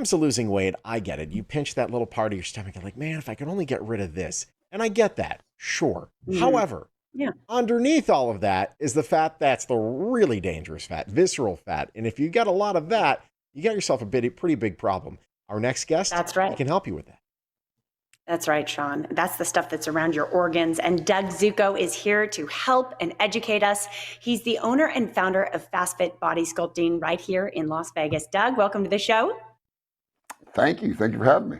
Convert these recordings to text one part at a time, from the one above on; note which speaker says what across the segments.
Speaker 1: comes to losing weight, I get it. You pinch that little part of your stomach and like, man, if I could only get rid of this. And I get that. Sure.
Speaker 2: Mhm.
Speaker 1: However,
Speaker 2: Yeah.
Speaker 1: underneath all of that is the fat that's the really dangerous fat, visceral fat. And if you get a lot of that, you got yourself a pretty big problem. Our next guest,
Speaker 2: That's
Speaker 1: he
Speaker 2: right.
Speaker 1: can help you with that.
Speaker 2: That's right, Sean. That's the stuff that's around your organs. And Doug Zuko is here to help and educate us. He's the owner and founder of FastFit Body Sculpting right here in Las Vegas. Doug, welcome to the show.
Speaker 3: Thank you. Thank you for having me.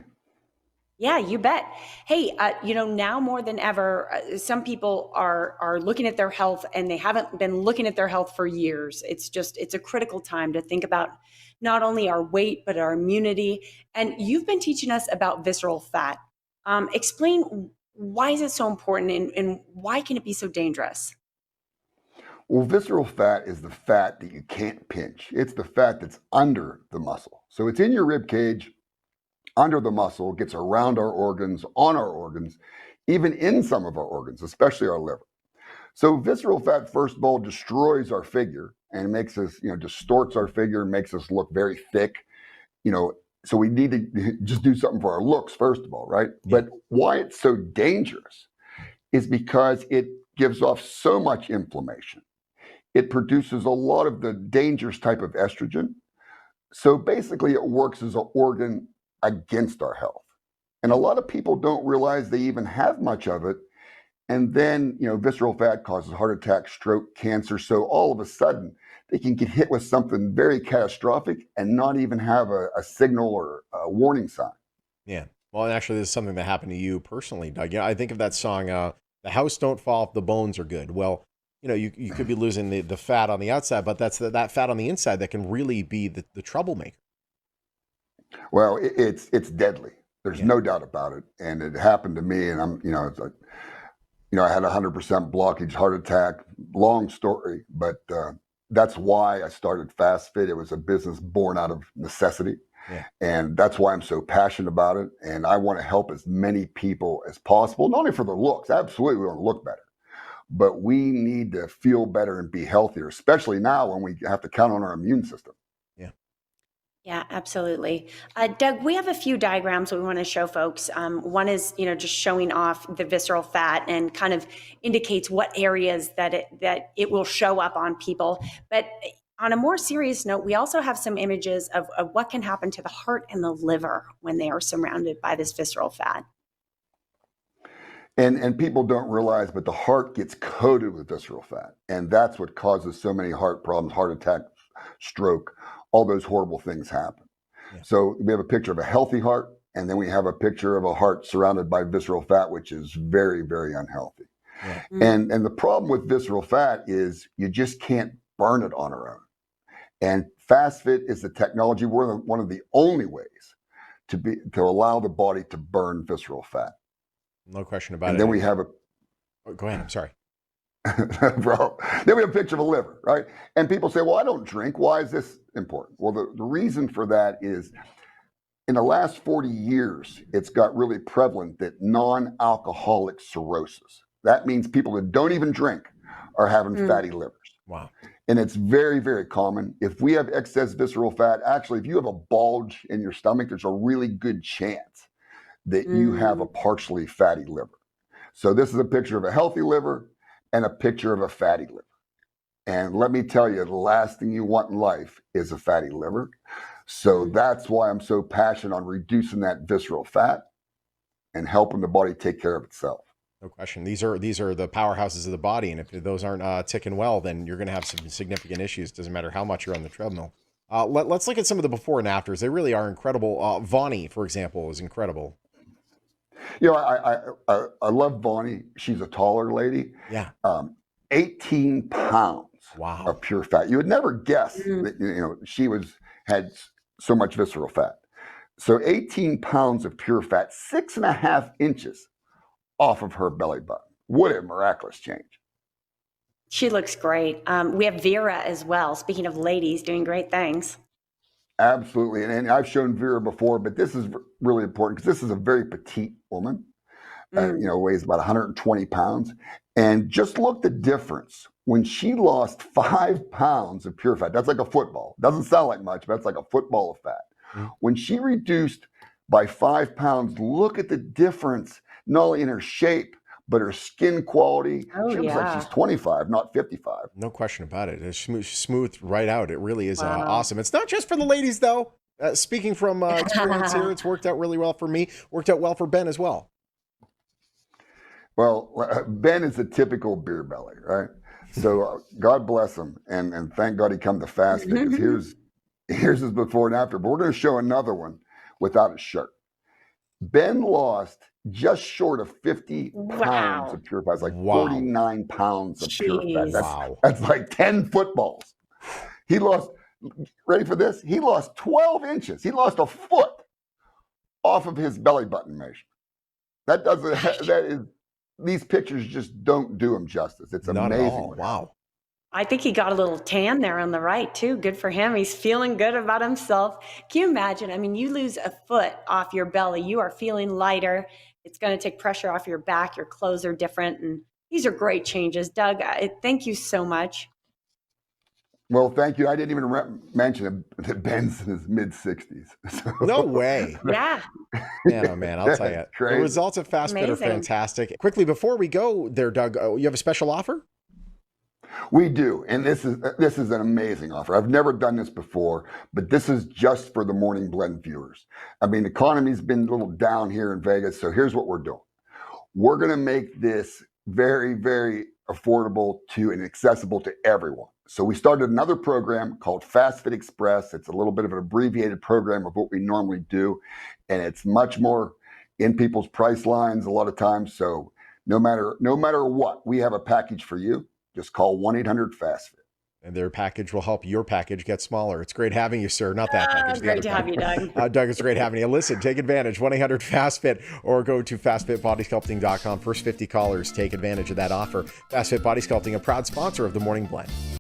Speaker 2: Yeah, you bet. Hey, now more than ever, some people are looking at their health, and they haven't been looking at their health for years. It's a critical time to think about not only our weight, but our immunity. And you've been teaching us about visceral fat. Explain, why is it so important, and why can it be so dangerous?
Speaker 3: Well, visceral fat is the fat that you can't pinch. It's the fat that's under the muscle. So it's in your rib cage, under the muscle, gets around our organs, on our organs, even in some of our organs, especially our liver. So visceral fat, first of all, destroys our figure and makes us, distorts our figure, makes us look very thick, you know. So we need to just do something for our looks, first of all, right?
Speaker 1: Yeah.
Speaker 3: But why it's so dangerous is because it gives off so much inflammation. It produces a lot of the dangerous type of estrogen. So basically, it works as an organ against our health. And a lot of people don't realize they even have much of it. And then, visceral fat causes heart attack, stroke, cancer. So all of a sudden, they can get hit with something very catastrophic and not even have a signal or a warning sign.
Speaker 1: Yeah. Well, and actually, this is something that happened to you personally, Doug. Yeah, I think of that song, "The House Don't Fall If the Bones Are Good." Well, you could be losing the fat on the outside, but that's that fat on the inside that can really be the troublemaker.
Speaker 3: Well, it's deadly. There's
Speaker 1: Yeah.
Speaker 3: no doubt about it. And it happened to me. And it's like, I had 100% blockage, heart attack, long story. But that's why I started FastFit. It was a business born out of necessity.
Speaker 1: Yeah.
Speaker 3: And that's why I'm so passionate about it. And I want to help as many people as possible, not only for their looks. Absolutely, we want to look better. But we need to feel better and be healthier, especially now when we have to count on our immune system.
Speaker 1: Yeah.
Speaker 2: Yeah, absolutely. Doug, we have a few diagrams we want to show folks. One is, just showing off the visceral fat and kind of indicates what areas that it will show up on people. But on a more serious note, we also have some images of what can happen to the heart and the liver when they are surrounded by this visceral fat.
Speaker 3: And people don't realize, but the heart gets coated with visceral fat. And that's what causes so many heart problems, heart attack, stroke, all those horrible things happen.
Speaker 1: Yeah.
Speaker 3: So we have a picture of a healthy heart, and then we have a picture of a heart surrounded by visceral fat, which is very, very unhealthy.
Speaker 1: Yeah.
Speaker 3: And the problem with visceral fat is you just can't burn it on our own. And FastFit is the technology. We're one of the only ways to allow the body to burn visceral fat.
Speaker 1: No question about it.
Speaker 3: And then we have a
Speaker 1: Oh, go ahead. I'm sorry.
Speaker 3: bro. Then we have a picture of a liver, right? And people say, well, I don't drink. Why is this important? Well, the reason for that is in the last 40 years, it's got really prevalent that non-alcoholic cirrhosis. That means people that don't even drink are having fatty livers.
Speaker 1: Wow.
Speaker 3: And it's very, very common. If we have excess visceral fat, actually, if you have a bulge in your stomach, there's a really good chance that you have a partially fatty liver. So this is a picture of a healthy liver and a picture of a fatty liver. And let me tell you, the last thing you want in life is a fatty liver. So that's why I'm so passionate on reducing that visceral fat and helping the body take care of itself.
Speaker 1: No question. These are the powerhouses of the body, and if those aren't ticking well, then you're going to have some significant issues. Doesn't matter how much you're on the treadmill. Let's look at some of the before and afters. They really are incredible. Vani, for example, is incredible.
Speaker 3: I love Vonnie. She's a taller lady.
Speaker 1: Yeah.
Speaker 3: 18 pounds
Speaker 1: Wow.
Speaker 3: of pure fat. You would never guess that she had so much visceral fat. So 18 pounds of pure fat, 6.5 inches off of her belly button. What a miraculous change.
Speaker 2: She looks great. We have Vera as well. Speaking of ladies doing great things.
Speaker 3: Absolutely. And I've shown Vera before, but this is really important because this is a very petite woman, weighs about 120 pounds. And just look the difference when she lost 5 pounds of pure fat. That's like a football. Doesn't sound like much, but that's like a football of fat.
Speaker 1: Mhm.
Speaker 3: When she reduced by 5 pounds, look at the difference, not only in her shape, but her skin quality.
Speaker 2: Oh,
Speaker 3: She looks like
Speaker 2: yeah.
Speaker 3: she's 25, not 55.
Speaker 1: No question about it. It's smooth right out. It really is
Speaker 2: Wow.
Speaker 1: awesome. It's not just for the ladies, though. Speaking from experience here, it's worked out really well for me. Worked out well for Ben as well.
Speaker 3: Well, Ben is a typical beer belly, right? So God bless him, and thank God he come to fast fit, because here's his before and after. But we're going to show another one without a shirt. Ben lost just short of 50 pounds
Speaker 2: Wow.
Speaker 3: of pure fat. It's like
Speaker 1: Wow.
Speaker 3: 49 pounds of pure fat.
Speaker 2: Jeez.
Speaker 1: Wow.
Speaker 3: That's like 10 footballs. He lost, ready for this? He lost 12 inches. He lost a foot off of his belly button measure. That doesn't, that is, these pictures just don't do him justice. It's
Speaker 1: Not
Speaker 3: amazing.
Speaker 1: at all. Wow.
Speaker 2: I think he got a little tan there on the right too. Good for him. He's feeling good about himself. Can you imagine? I mean, you lose a foot off your belly, you are feeling lighter. It's going to take pressure off your back. Your clothes are different. And these are great changes. Doug, thank you so much.
Speaker 3: Well, thank you. I didn't even mention that Ben's in his mid 60s. So,
Speaker 1: No way.
Speaker 2: Yeah.
Speaker 1: Man, oh man, I'll tell you. The
Speaker 3: Crazy.
Speaker 1: results of Fast Fit are
Speaker 2: Amazing.
Speaker 1: fantastic. Quickly, before we go there, Doug, you have a special offer?
Speaker 3: We do, and this is an amazing offer. I've never done this before, but this is just for the Morning Blend viewers. I mean, the economy's been a little down here in Vegas, so here's what we're doing. We're going to make this very, very affordable to and accessible to everyone. So we started another program called Fast Fit Express. It's a little bit of an abbreviated program of what we normally do, and it's much more in people's price lines a lot of times. So no matter what, we have a package for you. Just call 1-800-FAST-FIT.
Speaker 1: And their package will help your package get smaller. It's great having you, sir. Not that package. the
Speaker 2: Great
Speaker 1: other
Speaker 2: to have you,
Speaker 1: package.
Speaker 2: Doug.
Speaker 1: Doug, it's great having you. Listen, take advantage. 1-800-FAST-FIT or go to fastfitbodysculpting.com. First 50 callers take advantage of that offer. Fast Fit Body Sculpting, a proud sponsor of the Morning Blend.